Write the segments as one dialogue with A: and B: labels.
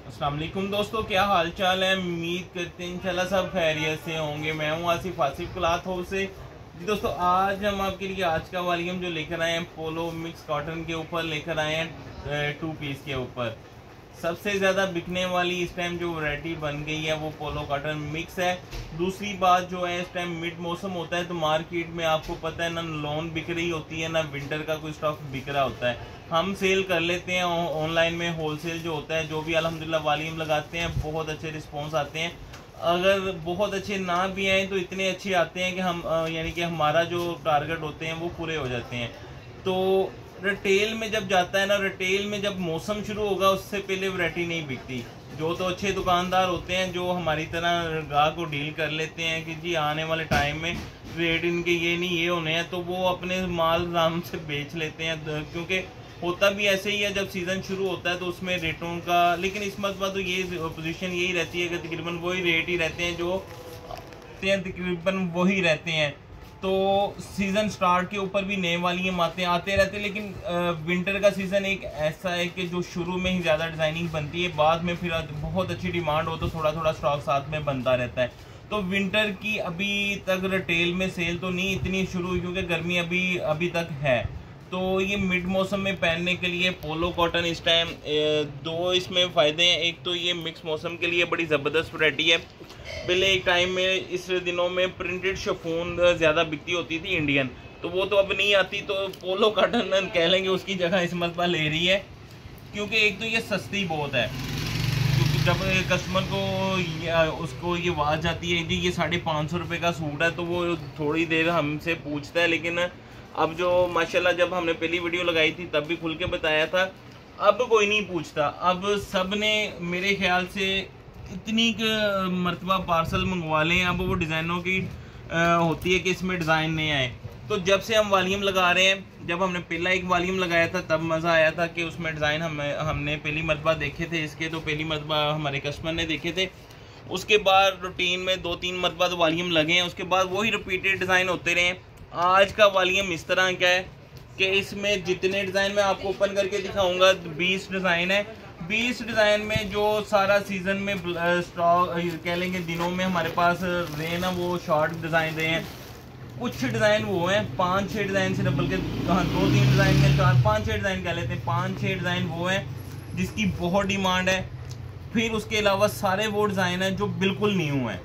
A: अस्सलाम वालेकुम दोस्तों, क्या हाल चाल है। उम्मीद करते हैं इंशाल्लाह सब खैरियत से होंगे। मैं हूं आसिफ क्लॉथ हाउस से। जी दोस्तों, आज हम आपके लिए आज का वॉल्यूम जो लेकर आए हैं पोलो मिक्स कॉटन के ऊपर लेकर आए हैं 2 पीस के ऊपर। सबसे ज़्यादा बिकने वाली इस टाइम जो वैरायटी बन गई है वो पोलो कॉटन मिक्स है। दूसरी बात जो है, इस टाइम मिड मौसम होता है तो मार्केट में आपको पता है ना लॉन बिक रही होती है ना विंटर का कोई स्टॉक बिक रहा होता है। हम सेल कर लेते हैं ऑनलाइन में, होलसेल जो होता है, जो भी अल्हम्दुलिल्लाह वॉल्यूम लगाते हैं बहुत अच्छे रिस्पॉन्स आते हैं। अगर बहुत अच्छे ना भी आए तो इतने अच्छे आते हैं कि हम यानी कि हमारा जो टारगेट होते हैं वो पूरे हो जाते हैं। तो रिटेल में जब जाता है ना, रिटेल में जब मौसम शुरू होगा उससे पहले वैरायटी नहीं बिकती। जो तो अच्छे दुकानदार होते हैं जो हमारी तरह ग्राहक को डील कर लेते हैं कि जी आने वाले टाइम में रेट इनके ये नहीं ये होने हैं, तो वो अपने माल आराम से बेच लेते हैं। क्योंकि होता भी ऐसे ही है, जब सीज़न शुरू होता है तो उसमें रेटों का, लेकिन इस मरतबा तो ये पोजीशन यही रहती है कि तकरीबन वही रेट ही रहते हैं जो तकरीबन वही रहते हैं। तो सीज़न स्टार्ट के ऊपर भी नए वॉल्यूम आते रहते हैं, लेकिन विंटर का सीज़न एक ऐसा है कि जो शुरू में ही ज़्यादा डिज़ाइनिंग बनती है, बाद में फिर बहुत अच्छी डिमांड हो तो थोड़ा थोड़ा स्टॉक साथ में बनता रहता है। तो विंटर की अभी तक रिटेल में सेल तो नहीं इतनी शुरू हुई क्योंकि गर्मी अभी तक है। तो ये मिड मौसम में पहनने के लिए पोलो कॉटन इस टाइम दो इसमें फ़ायदे हैं। एक तो ये मिक्स मौसम के लिए बड़ी ज़बरदस्त वैरायटी है। पहले एक टाइम में इस दिनों में प्रिंटेड शिफॉन ज़्यादा बिकती होती थी इंडियन, तो वो तो अब नहीं आती, तो पोलो कॉटन कह लेंगे उसकी जगह इस मरतबा ले रही है। क्योंकि एक तो ये सस्ती बहुत है, क्योंकि जब कस्टमर को उसको ये आवाज़ जाती है जी ये 550 रुपये का सूट है, तो वो थोड़ी देर हमसे पूछता है। लेकिन अब जो माशाल्लाह जब हमने पहली वीडियो लगाई थी तब भी खुल के बताया था, अब कोई नहीं पूछता। अब सब ने मेरे ख्याल से इतनी मरतबा पार्सल मंगवा लें, अब वो डिज़ाइनों की होती है कि इसमें डिज़ाइन नहीं आए। तो जब से हम वॉल्यूम लगा रहे हैं, जब हमने पहला एक वॉल्यूम लगाया था तब मज़ा आया था कि उसमें डिज़ाइन हमने पहली मरतबा देखे थे इसके, तो पहली मरतबा हमारे कस्टमर ने देखे थे। उसके बाद रूटीन में 2-3 मरतबा तो वॉल्यूम लगे हैं, उसके बाद वही रिपीटेड डिज़ाइन होते रहे। आज का वॉल्यूम इस तरह का है कि इसमें जितने डिज़ाइन मैं आपको ओपन करके दिखाऊंगा 20 डिज़ाइन है। 20 डिज़ाइन में जो सारा सीज़न में स्टॉक कह लेंगे दिनों में हमारे पास रहे ना, वो शॉर्ट डिज़ाइन रहे हैं। कुछ डिज़ाइन वो हैं 5-6 डिज़ाइन से, बल्कि 2-3 डिज़ाइन में 4-5-6 डिज़ाइन कह लेते हैं, 5-6 डिज़ाइन वो हैं जिसकी बहुत डिमांड है। फिर उसके अलावा सारे वो डिज़ाइन हैं जो बिल्कुल न्यू हैं।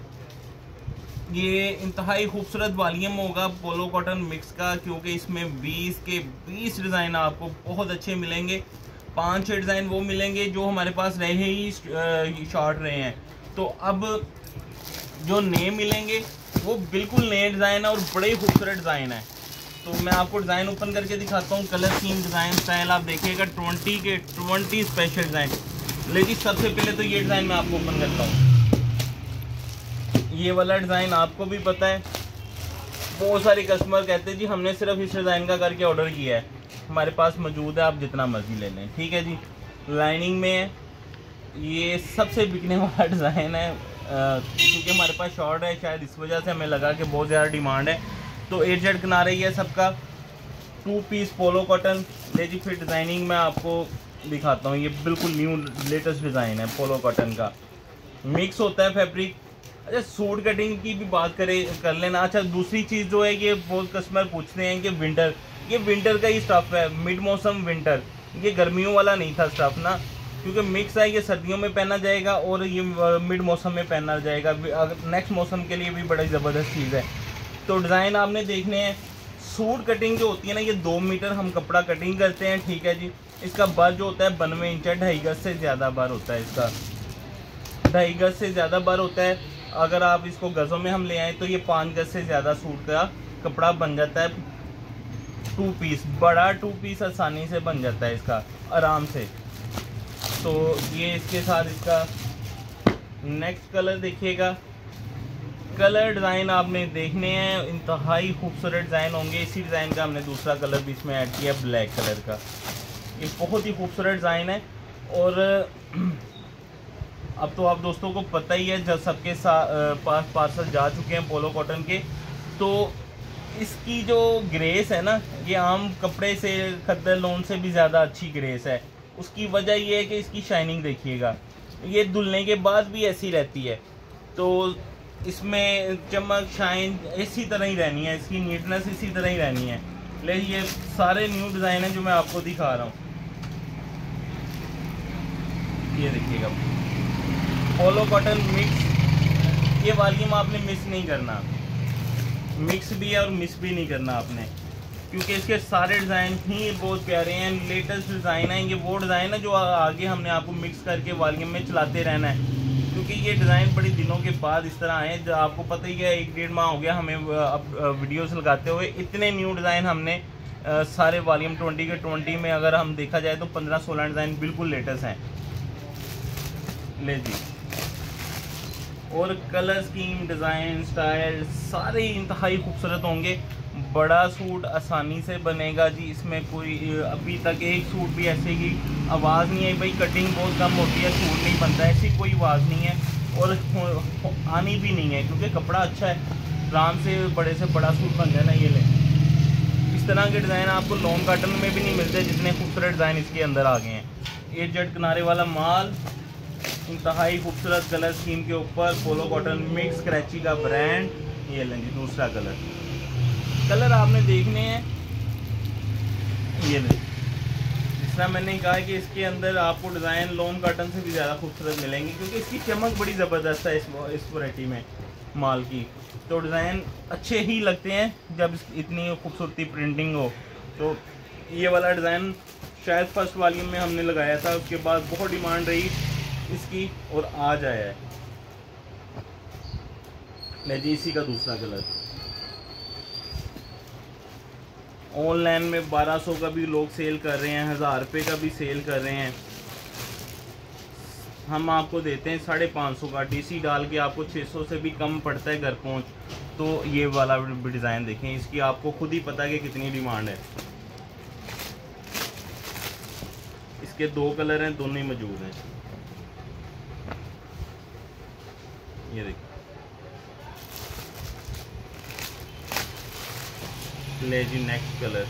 A: ये इंतहाई खूबसूरत वॉल्यूम होगा पोलो कॉटन मिक्स का, क्योंकि इसमें 20 के 20 डिज़ाइन आपको बहुत अच्छे मिलेंगे। 5-6 डिज़ाइन वो मिलेंगे जो हमारे पास रहे ही शॉर्ट रहे हैं। तो अब जो नए मिलेंगे वो बिल्कुल नए डिज़ाइन है और बड़े खूबसूरत डिज़ाइन है। तो मैं आपको डिज़ाइन ओपन करके दिखाता हूँ। कलर स्कीम डिज़ाइन स्टाइल आप देखिएगा, 20 के 20 स्पेशल डिज़ाइन। लेकिन सबसे पहले तो ये डिज़ाइन मैं आपको ओपन करता हूँ। ये वाला डिज़ाइन आपको भी पता है, बहुत सारे कस्टमर कहते हैं जी हमने सिर्फ इस डिज़ाइन का करके ऑर्डर किया है, हमारे पास मौजूद है, आप जितना मर्जी ले लें। ठीक है जी, लाइनिंग में है, ये सबसे बिकने वाला डिज़ाइन है क्योंकि हमारे पास शॉर्ट है, शायद इस वजह से हमें लगा कि बहुत ज़्यादा डिमांड है। तो 8 जेड किनारे ही है सबका, 2 पीस पोलो कॉटन। ले जी फिर डिज़ाइनिंग में आपको दिखाता हूँ। ये बिल्कुल न्यू लेटेस्ट डिज़ाइन है पोलो कॉटन का, मिक्स होता है फैब्रिक। अच्छा, सूट कटिंग की भी बात कर लेना। अच्छा, दूसरी चीज़ जो है, ये बहुत कस्टमर पूछते हैं कि विंटर, ये विंटर का ही स्टफ़ है, मिड मौसम विंटर, ये गर्मियों वाला नहीं था स्टफ़ ना, क्योंकि मिक्स है, ये सर्दियों में पहना जाएगा और ये मिड मौसम में पहना जाएगा। नेक्स्ट मौसम के लिए भी बड़ी ज़बरदस्त चीज़ है। तो डिज़ाइन आपने देखने हैं। सूट कटिंग जो होती है ना, ये 2 मीटर हम कपड़ा कटिंग करते हैं। ठीक है जी, इसका बर जो होता है 92 इंच, 2.5 गज से ज़्यादा बर होता है इसका, 2.5 गज से ज़्यादा बर होता है। अगर आप इसको गज़ों में हम ले आए तो ये 5 गज से ज़्यादा सूट का कपड़ा बन जाता है। 2 पीस, बड़ा 2 पीस आसानी से बन जाता है इसका, आराम से। तो ये इसके साथ इसका नेक्स्ट कलर देखिएगा। कलर डिज़ाइन आपने देखने हैं, इंतहाई खूबसूरत डिज़ाइन होंगे। इसी डिज़ाइन का हमने दूसरा कलर भी इसमें ऐड किया, ब्लैक कलर का। ये बहुत ही खूबसूरत डिज़ाइन है। और अब तो आप दोस्तों को पता ही है, जब सबके पास पार्सल जा चुके हैं पोलो कॉटन के, तो इसकी जो ग्रेस है ना, ये आम कपड़े से, खद्दर लोन से भी ज़्यादा अच्छी ग्रेस है। उसकी वजह ये है कि इसकी शाइनिंग देखिएगा, ये धुलने के बाद भी ऐसी रहती है, तो इसमें चमक शाइन इसी तरह ही रहनी है, इसकी नीटनेस इसी तरह ही रहनी है। लेकिन ये सारे न्यू डिज़ाइन हैं जो मैं आपको दिखा रहा हूँ। ये देखिएगा पोलो कॉटन मिक्स, ये वॉल्यूम आपने मिस नहीं करना, मिक्स भी है और मिस भी नहीं करना आपने, क्योंकि इसके सारे डिज़ाइन ही बहुत प्यारे हैं, लेटेस्ट डिज़ाइन है। ये वो डिज़ाइन है जो आगे हमने आपको मिक्स करके वॉल्यूम में चलाते रहना है, क्योंकि ये डिज़ाइन बड़ी दिनों के बाद इस तरह आए। जो आपको पता ही है 1-1.5 माह हो गया हमें अब वीडियोस लगाते हुए, इतने न्यू डिज़ाइन हमने सारे वॉल्यूम 20 के 20 में अगर हम देखा जाए तो 15-16 डिज़ाइन बिल्कुल लेटेस्ट हैं। ले जी, और कलर स्कीम, डिज़ाइन, स्टाइल सारे इंतहाई खूबसूरत होंगे। बड़ा सूट आसानी से बनेगा जी, इसमें कोई अभी तक एक सूट भी ऐसे की आवाज़ नहीं है भाई कटिंग बहुत कम होती है सूट नहीं बनता, ऐसी कोई आवाज़ नहीं है और आनी भी नहीं है, क्योंकि कपड़ा अच्छा है, आराम से बड़े से बड़ा सूट बन जाए ना। ये ले, इस तरह के डिज़ाइन आपको लॉन्ग कॉटन में भी नहीं मिलते जितने खूबसूरत डिज़ाइन इसके अंदर आ गए हैं। ये जट किनारे वाला माल इंतहाई खूबसूरत कलर स्कीम के ऊपर, पोलो कॉटन मिक्स, क्रैची का ब्रांड। ये लें जी दूसरा कलर आपने देखने हैं। ये लें, जिस तरह मैंने कहा कि इसके अंदर आपको डिज़ाइन लॉन्ग कॉटन से भी ज़्यादा खूबसूरत मिलेंगे, क्योंकि इसकी चमक बड़ी ज़बरदस्त है इस वैरायटी में माल की, तो डिज़ाइन अच्छे ही लगते हैं जब इतनी खूबसूरती प्रिंटिंग हो। तो ये वाला डिज़ाइन शायद फर्स्ट वॉल्यूम में हमने लगाया था, उसके बाद बहुत डिमांड रही इसकी और आज आया है। ले जी, इसी का दूसरा कलर ऑनलाइन में 1200 का भी लोग सेल कर रहे हैं, 1000 रुपये का भी सेल कर रहे हैं, हम आपको देते हैं 550 का। डीसी डाल के आपको 600 से भी कम पड़ता है घर पहुंच। तो ये वाला डिज़ाइन देखें, इसकी आपको खुद ही पता है कि कितनी डिमांड है। इसके 2 कलर हैं, दोनों ही मौजूद हैं। ये देखिए, ले जी नेक्स्ट कलर,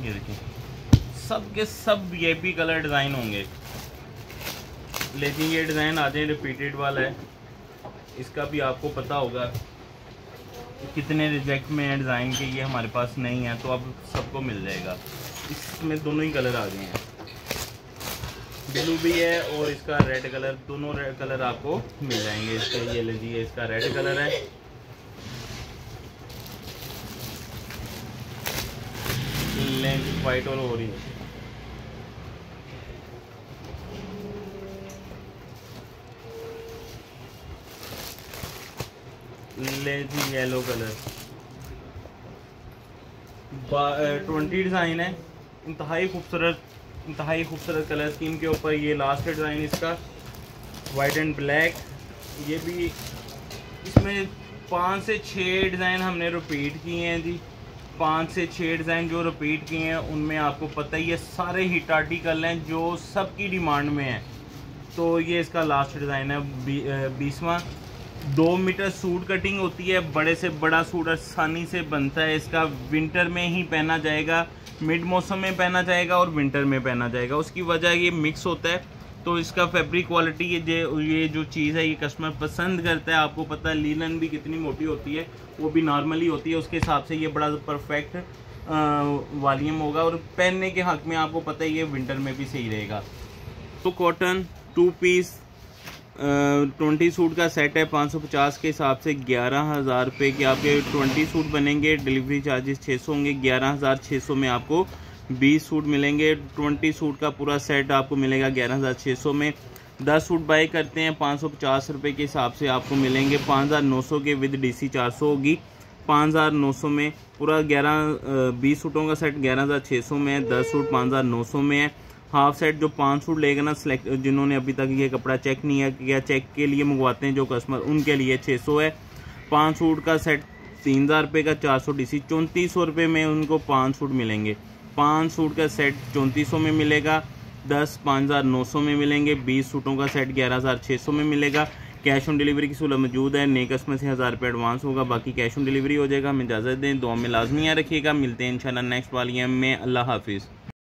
A: ये देखिए सब के सब वीआईपी कलर डिज़ाइन होंगे। लेकिन ये डिज़ाइन आ जाए रिपीटेड वाला है, इसका भी आपको पता होगा कितने रिजेक्ट में है डिज़ाइन के, ये हमारे पास नहीं है, तो अब सबको मिल जाएगा। इसमें दोनों ही कलर आ गए हैं, ब्लू भी है और इसका रेड कलर, दोनों रेड कलर आपको मिल जाएंगे इसके। ये लीजिए, इसका रेड कलर है, वाइट और ऑरेंज। ले जी येलो कलर, 20 डिज़ाइन है, इंतहाई खूबसूरत कलर स्कीम के ऊपर। ये लास्ट डिज़ाइन इसका वाइट एंड ब्लैक। ये भी इसमें 5 से 6 डिज़ाइन हमने रिपीट किए हैं जी, 5 से 6 डिज़ाइन जो रिपीट किए हैं उनमें आपको पता ही है सारे हिट आर्टिकल हैं जो सबकी डिमांड में है। तो ये इसका लास्ट डिज़ाइन है 20वां। 2 मीटर सूट कटिंग होती है, बड़े से बड़ा सूट आसानी से बनता है। इसका विंटर में ही पहना जाएगा, मिड मौसम में पहना जाएगा और विंटर में पहना जाएगा। उसकी वजह ये मिक्स होता है, तो इसका फैब्रिक क्वालिटी ये जो चीज़ है ये कस्टमर पसंद करता है। आपको पता है लीलन भी कितनी मोटी होती है, वो भी नॉर्मली होती है, उसके हिसाब से ये बड़ा परफेक्ट वॉल्यूम होगा और पहनने के हक़ में आपको पता है ये विंटर में भी सही रहेगा। तो कॉटन 2 पीस 20 सूट का सेट है, 550 के हिसाब से 11,000 रुपये के आपके 20 सूट बनेंगे। डिलीवरी चार्जेस 600 होंगे, 11,600 में आपको 20 सूट मिलेंगे। 20 सूट का पूरा सेट आपको मिलेगा 11,600 में। 10 सूट बाय करते हैं 550 रुपये के हिसाब से आपको मिलेंगे 5,900 के, विद DC 400 होगी 5,900 में। पूरा 20 सूटों का सेट 11,600 में है। 10 सूट 5,900 में है। हाफ सेट जो 5 सूट लेगा ना, सिलेक्ट जिन्होंने अभी तक ये कपड़ा चेक नहीं है किया, चेक के लिए मंगवाते हैं जो कस्टमर, उनके लिए 600 है। 5 सूट का सेट 3,000 रुपये का, 400 DC, 3,400 रुपये में उनको 5 सूट मिलेंगे। 5 सूट का सेट 3,400 में मिलेगा। 10 5,900 में मिलेंगे। 20 सूटों का सेट 11,600 में मिलेगा। कैश ऑन डिलीवरी की सहूलत मौजूद है। नए कस्टमर से 1,000 रुपये एडवांस होगा, बाकी कैश ऑन डिलीवरी हो जाएगा। हमें इजाज़त दें, दुआ में लाजमी याद रखिएगा। मिलते हैं इंशाल्लाह नेक्स्ट वाली में। अल्लाह हाफिज़।